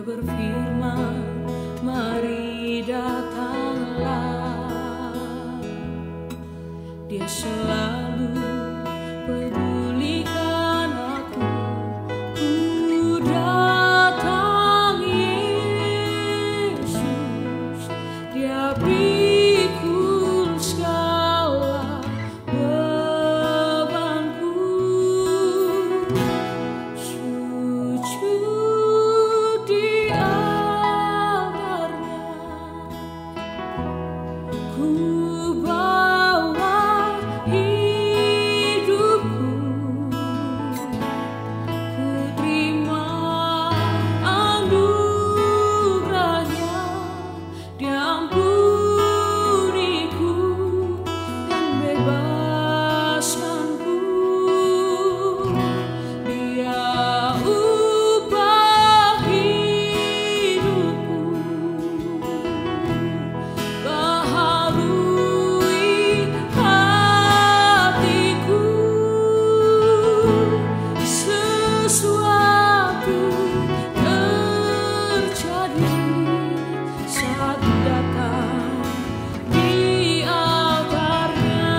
berfirman, mari datanglah. Dia selalu pedulikan aku. Ku datang Yesus, Dia pikul segala bebanku. Sujud di altarnya, ku bawa hidupku. Ku terima anugerahnya, Dia ampuniku dan bebaskanku. Dia ubah hidupku, baharui hatiku. Sesuatu terjadi saat datang di altarnya.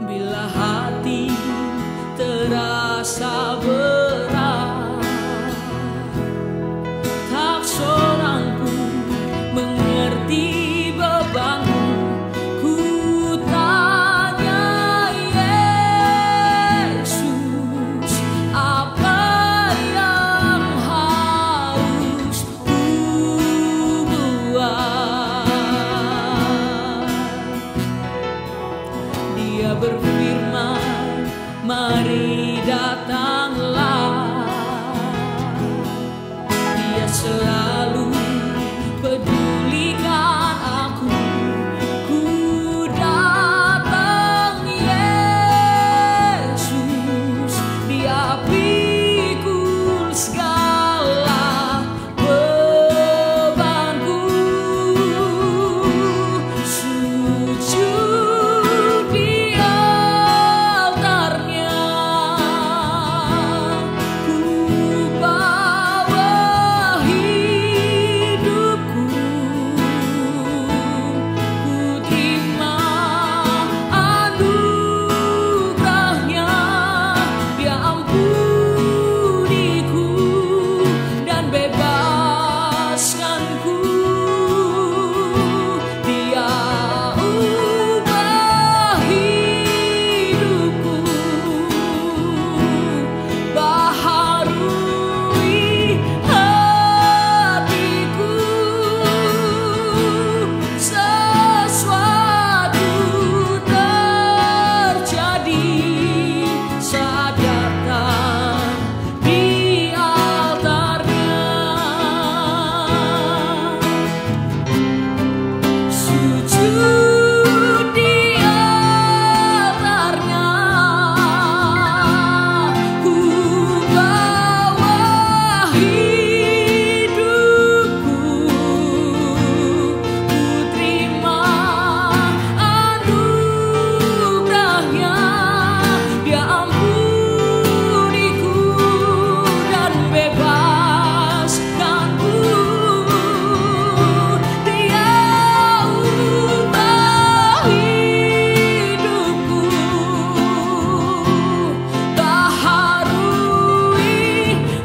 Bila hati terasa berat, tak seorang pun mengerti bebanku. Ku tanya Yesus, apa yang harus ku buat? Dia berfirman, mari datanglah. Dia selalu pedulikan aku. Ku datang Yesus, Dia pikul segala bebanku. Sujud di altarnya, ku bawa hidupku. Ku terima anugerahnya, Dia ampuniku dan bebaskanku. Dia ubah hidupku, baharui hatiku. Sesuatu terjadi saat datang di altarnya. Sujud di altarnya, ku bawa hidupku. Ku terima anugerahnya, Dia ampuniku dan bebaskanku. Dia ubah hidupku, baharui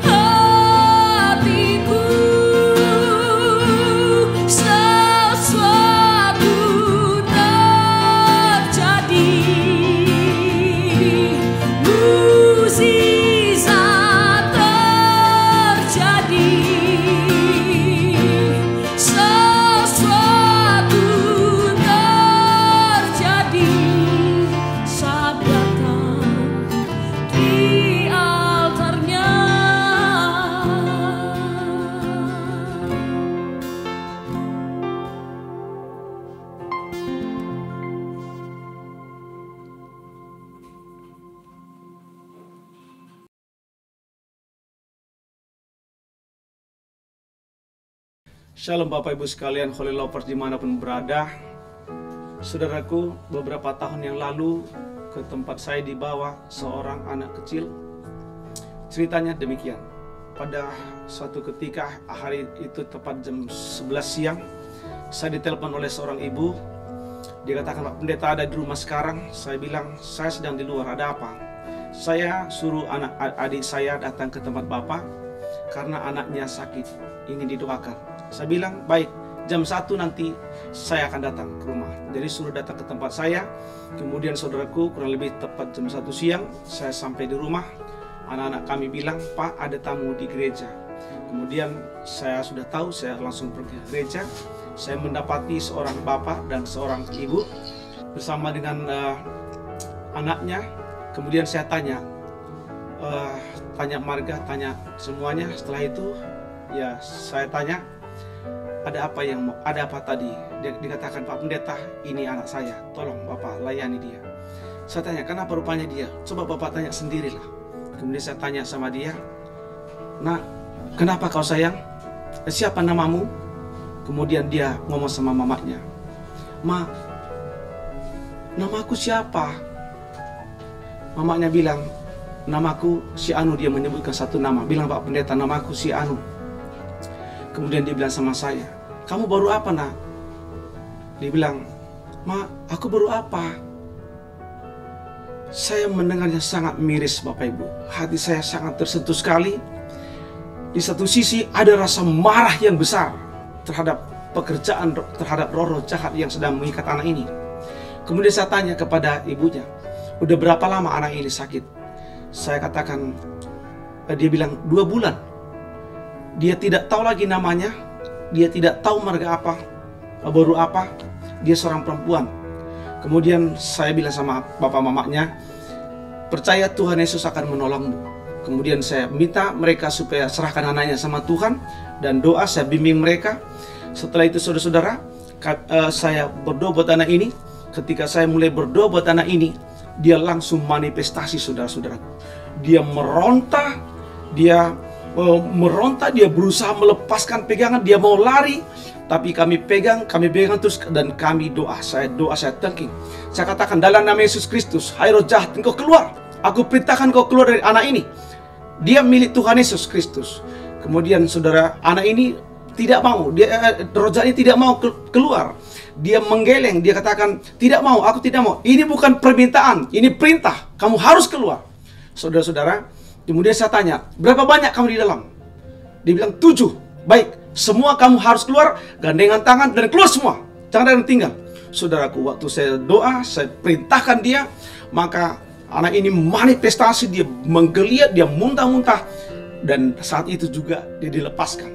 hatiku. Sesuatu terjadi, mukjizat terjadi. Sesuatu terjadi saat datang di altarnya. Shalom Bapak Ibu sekalian, Holy Lovers dimanapun berada. Saudaraku, beberapa tahun yang lalu ke tempat saya dibawa seorang anak kecil. Ceritanya demikian. Pada suatu ketika, hari itu tepat jam 11 siang, saya ditelepon oleh seorang ibu. Dia katakan, "Pak Pendeta ada di rumah sekarang." Saya bilang, "Saya sedang di luar, ada apa?" "Saya suruh adik saya datang ke tempat Bapak karena anaknya sakit, ingin didoakan." Saya bilang, "Baik, jam 1 nanti saya akan datang ke rumah." Jadi suruh datang ke tempat saya. Kemudian saudaraku, kurang lebih tepat jam 1 siang, saya sampai di rumah. Anak-anak kami bilang, "Pak, ada tamu di gereja." Kemudian saya sudah tahu, saya langsung pergi ke gereja. Saya mendapati seorang bapak dan seorang ibu bersama dengan anaknya. Kemudian saya tanya marga, tanya semuanya. Setelah itu ya saya tanya, ada apa tadi? Dia dikatakan, "Pak Pendeta, ini anak saya, tolong Bapak layani dia." Saya tanya, "Kenapa rupanya dia?" "Coba Bapak tanya sendirilah." Kemudian saya tanya sama dia, "Nak, kenapa kau sayang? Siapa namamu?" Kemudian dia ngomong sama mamanya, "Ma, namaku siapa?" Mamanya bilang, "Namaku si Anu." Dia menyebutkan satu nama. Bilang, "Pak Pendeta, namaku si Anu." Kemudian dia bilang sama saya, "Kamu baru apa, Nak?" Dia bilang, "Ma, aku baru apa?" Saya mendengarnya sangat miris, Bapak Ibu. Hati saya sangat tersentuh sekali. Di satu sisi ada rasa marah yang besar terhadap pekerjaan, terhadap roh-roh jahat yang sedang mengikat anak ini. Kemudian saya tanya kepada ibunya, "Udah berapa lama anak ini sakit?" Saya katakan, dia bilang 2 bulan. Dia tidak tahu lagi namanya, dia tidak tahu marga apa, baru apa, dia seorang perempuan. Kemudian saya bilang sama bapak mamanya, "Percaya Tuhan Yesus akan menolongmu." Kemudian saya minta mereka supaya serahkan anaknya sama Tuhan, dan doa saya bimbing mereka. Setelah itu saudara-saudara, saya berdoa buat anak ini. Ketika saya mulai berdoa buat anak ini, dia langsung manifestasi, saudara-saudara. Dia meronta, dia berusaha melepaskan pegangan, dia mau lari, tapi kami pegang terus, dan kami doa, saya tengking. Saya katakan, "Dalam nama Yesus Kristus, hai roh jahat, engkau keluar. Aku perintahkan kau keluar dari anak ini. Dia milik Tuhan Yesus Kristus." Kemudian saudara, anak ini tidak mau, roh jahat ini tidak mau keluar. Dia menggeleng, dia katakan, "Tidak mau, aku tidak mau. Ini bukan permintaan, ini perintah. Kamu harus keluar." Saudara-saudara, kemudian saya tanya, "Berapa banyak kamu di dalam?" Dia bilang, 7. "Baik, semua kamu harus keluar, gandengan tangan dan keluar semua. Jangan ada yang tinggal." Saudaraku, waktu saya doa, saya perintahkan dia, maka anak ini manifestasi, dia menggeliat, dia muntah-muntah, dan saat itu juga dia dilepaskan.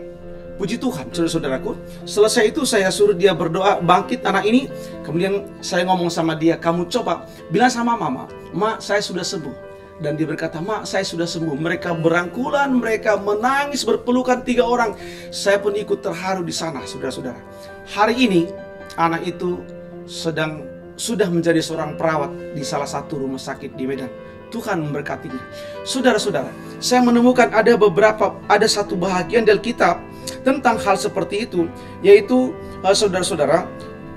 Puji Tuhan, saudara-saudaraku. Selesai itu saya suruh dia berdoa, bangkit anak ini. Kemudian saya ngomong sama dia, "Kamu coba bilang sama mama, Ma, saya sudah sembuh." Dan dia berkata, "Ma, saya sudah sembuh." Mereka berangkulan, mereka menangis berpelukan 3 orang. Saya pun ikut terharu di sana, saudara-saudara. Hari ini anak itu sudah menjadi seorang perawat di salah satu rumah sakit di Medan. Tuhan memberkatinya. Saudara-saudara, saya menemukan ada satu bahagian dari kitab tentang hal seperti itu, yaitu saudara-saudara,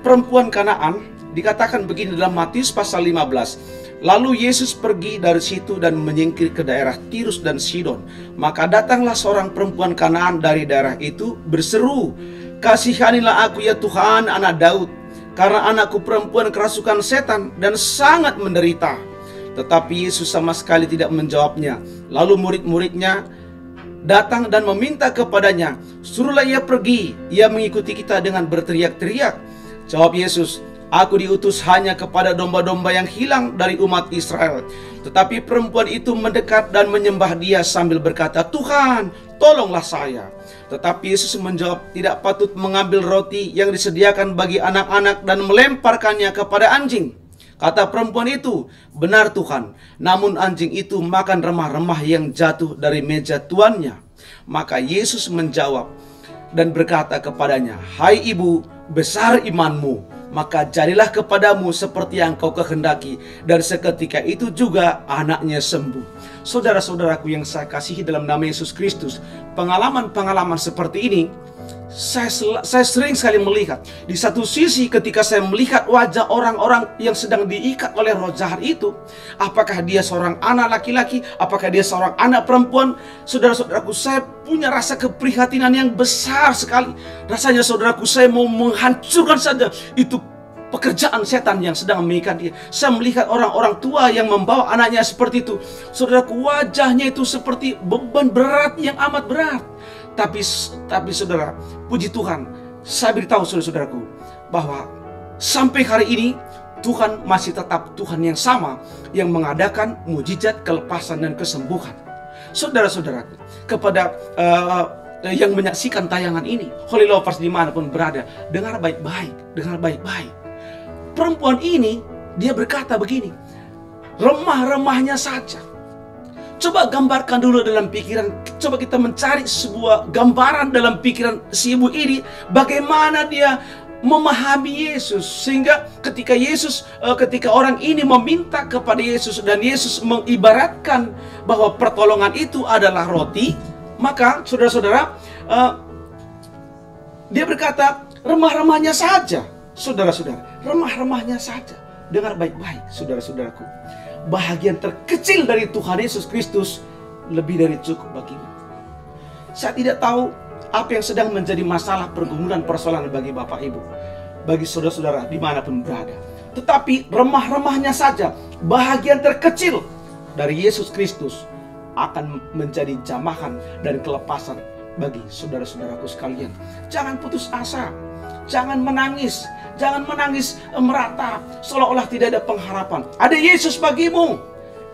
perempuan Kanaan dikatakan begini dalam Matius pasal 15. "Lalu Yesus pergi dari situ dan menyingkir ke daerah Tirus dan Sidon. Maka datanglah seorang perempuan Kanaan dari daerah itu berseru, 'Kasihanilah aku ya Tuhan, anak Daud, karena anakku perempuan kerasukan setan dan sangat menderita.' Tetapi Yesus sama sekali tidak menjawabnya. Lalu murid-muridnya datang dan meminta kepadanya, 'Suruhlah ia pergi, ia mengikuti kita,' dengan berteriak-teriak. Jawab Yesus, 'Aku diutus hanya kepada domba-domba yang hilang dari umat Israel.' Tetapi perempuan itu mendekat dan menyembah dia sambil berkata, 'Tuhan, tolonglah saya.' Tetapi Yesus menjawab, 'Tidak patut mengambil roti yang disediakan bagi anak-anak dan melemparkannya kepada anjing.' Kata perempuan itu, 'Benar Tuhan, namun anjing itu makan remah-remah yang jatuh dari meja tuannya.' Maka Yesus menjawab dan berkata kepadanya, 'Hai ibu, besar imanmu, maka jadilah kepadamu seperti yang kau kehendaki.' Dan seketika itu juga anaknya sembuh." Saudara-saudaraku yang saya kasihi dalam nama Yesus Kristus, pengalaman-pengalaman seperti ini saya sering sekali melihat, di satu sisi ketika saya melihat wajah orang-orang yang sedang diikat oleh roh jahat itu, apakah dia seorang anak laki-laki, apakah dia seorang anak perempuan, saudara-saudaraku, saya punya rasa keprihatinan yang besar sekali. Rasanya saudaraku, saya mau menghancurkan saja itu pekerjaan setan yang sedang mengikat dia. Saya melihat orang-orang tua yang membawa anaknya seperti itu. Saudaraku, wajahnya itu seperti beban berat yang amat berat. Tapi saudara, puji Tuhan, saya beritahu saudara-saudaraku bahwa sampai hari ini Tuhan masih tetap Tuhan yang sama yang mengadakan mujizat, kelepasan, dan kesembuhan. Saudara-saudaraku, kepada yang menyaksikan tayangan ini, Holy Lovers dimanapun berada, dengar baik-baik, dengar baik-baik. Perempuan ini, dia berkata begini, remah-remahnya saja. Coba gambarkan dulu dalam pikiran, coba kita mencari sebuah gambaran dalam pikiran si ibu ini, bagaimana dia memahami Yesus, sehingga ketika orang ini meminta kepada Yesus dan Yesus mengibaratkan bahwa pertolongan itu adalah roti, maka saudara-saudara, dia berkata remah-remahnya saja. Saudara-saudara, remah-remahnya saja. Dengar baik-baik, saudara-saudaraku. Bahagian terkecil dari Tuhan Yesus Kristus lebih dari cukup bagimu. Saya tidak tahu apa yang sedang menjadi masalah, pergumulan, persoalan bagi Bapak Ibu, bagi saudara-saudara dimanapun berada. Tetapi remah-remahnya saja, bahagian terkecil dari Yesus Kristus akan menjadi jamahan dan kelepasan bagi saudara-saudaraku sekalian. Jangan putus asa, jangan menangis. Jangan menangis meratap seolah-olah tidak ada pengharapan. Ada Yesus bagimu.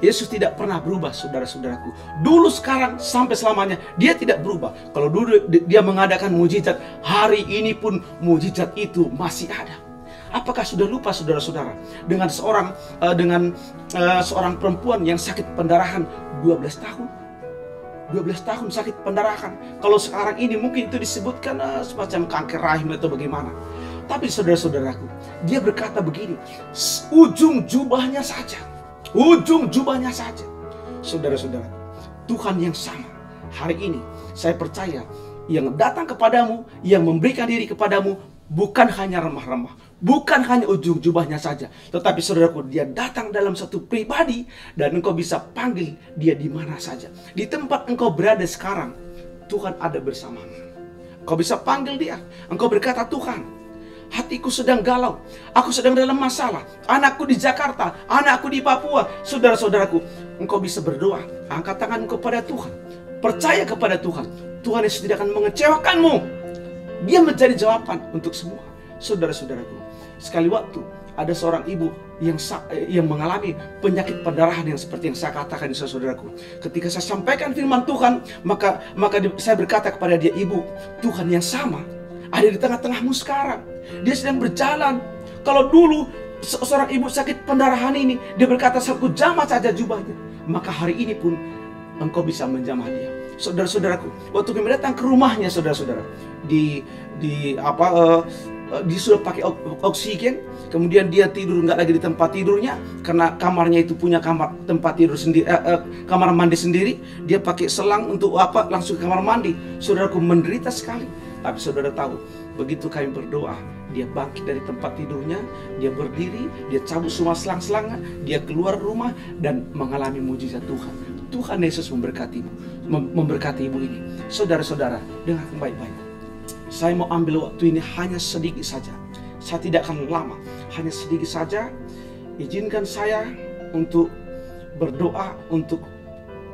Yesus tidak pernah berubah, saudara-saudaraku. Dulu, sekarang, sampai selamanya dia tidak berubah. Kalau dulu dia mengadakan mujizat, hari ini pun mujizat itu masih ada. Apakah sudah lupa saudara-saudara dengan seorang perempuan yang sakit pendarahan 12 tahun? 12 tahun sakit pendarahan. Kalau sekarang ini mungkin itu disebutkan semacam kanker rahim atau bagaimana. Tapi saudara-saudaraku, dia berkata begini, ujung jubahnya saja. Ujung jubahnya saja. Saudara-saudara, Tuhan yang sama hari ini, saya percaya, yang datang kepadamu, yang memberikan diri kepadamu, bukan hanya remah-remah, bukan hanya ujung jubahnya saja, tetapi saudaraku, dia datang dalam satu pribadi, dan engkau bisa panggil dia di mana saja. Di tempat engkau berada sekarang, Tuhan ada bersamamu. Engkau bisa panggil dia. Engkau berkata, Tuhan, hatiku sedang galau, aku sedang dalam masalah, anakku di Jakarta, anakku di Papua. Saudara-saudaraku, engkau bisa berdoa, angkat tangan kepada Tuhan, percaya kepada Tuhan. Tuhan Yesus tidak akan mengecewakanmu. Dia mencari jawaban untuk semua. Saudara-saudaraku, sekali waktu ada seorang ibu yang mengalami penyakit pendarahan yang seperti yang saya katakan, saudaraku. Ketika saya sampaikan firman Tuhan, maka saya berkata kepada dia, ibu, Tuhan yang sama ada di tengah-tengahmu sekarang. Dia sedang berjalan. Kalau dulu seorang ibu sakit pendarahan ini, dia berkata, aku jamah saja jubahnya, maka hari ini pun engkau bisa menjamah dia. Saudara-saudaraku, waktu kami datang ke rumahnya, saudara-saudara, dia sudah pakai oksigen, kemudian dia tidur nggak lagi di tempat tidurnya karena kamarnya itu punya kamar tempat tidur sendiri, kamar mandi sendiri. Dia pakai selang untuk langsung ke kamar mandi. Saudaraku, menderita sekali. Tapi saudara tahu, begitu kami berdoa, dia bangkit dari tempat tidurnya, dia berdiri, dia cabut semua selang-selangnya, dia keluar rumah dan mengalami mujizat Tuhan. Tuhan Yesus memberkati ibu ini. Saudara-saudara, dengar baik-baik. Saya mau ambil waktu ini hanya sedikit saja. Saya tidak akan lama, hanya sedikit saja. Izinkan saya untuk berdoa untuk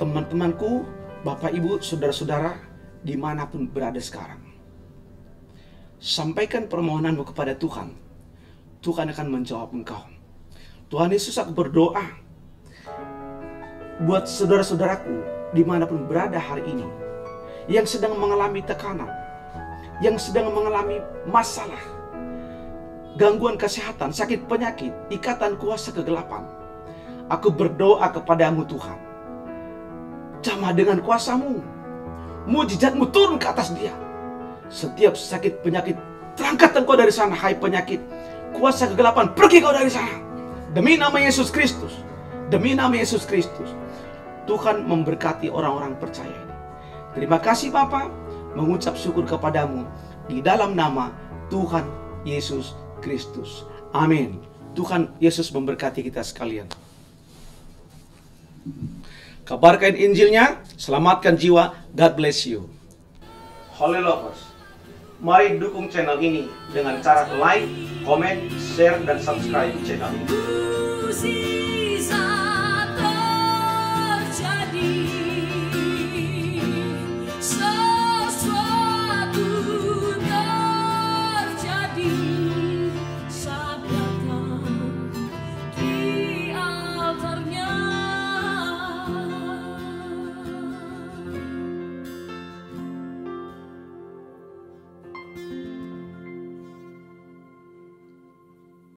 teman-temanku, Bapak Ibu, saudara-saudara dimanapun berada sekarang. Sampaikan permohonanmu kepada Tuhan. Tuhan akan menjawab engkau. Tuhan Yesus, aku berdoa buat saudara-saudaraku dimanapun berada hari ini, yang sedang mengalami tekanan, yang sedang mengalami masalah, gangguan kesehatan, sakit penyakit, ikatan kuasa kegelapan. Aku berdoa kepadamu Tuhan, jamah dengan kuasamu, mujizatmu turun ke atas dia. Setiap sakit penyakit, terangkat engkau dari sana, hai penyakit. Kuasa kegelapan, pergi kau dari sana. Demi nama Yesus Kristus. Demi nama Yesus Kristus. Tuhan memberkati orang-orang percaya ini. Terima kasih Bapa, mengucap syukur kepadamu. di dalam nama Tuhan Yesus Kristus. Amin. Tuhan Yesus memberkati kita sekalian. Kabarkan Injilnya, selamatkan jiwa. God bless you. Holy Lovers, mari dukung channel ini dengan cara like, comment, share, dan subscribe channel ini.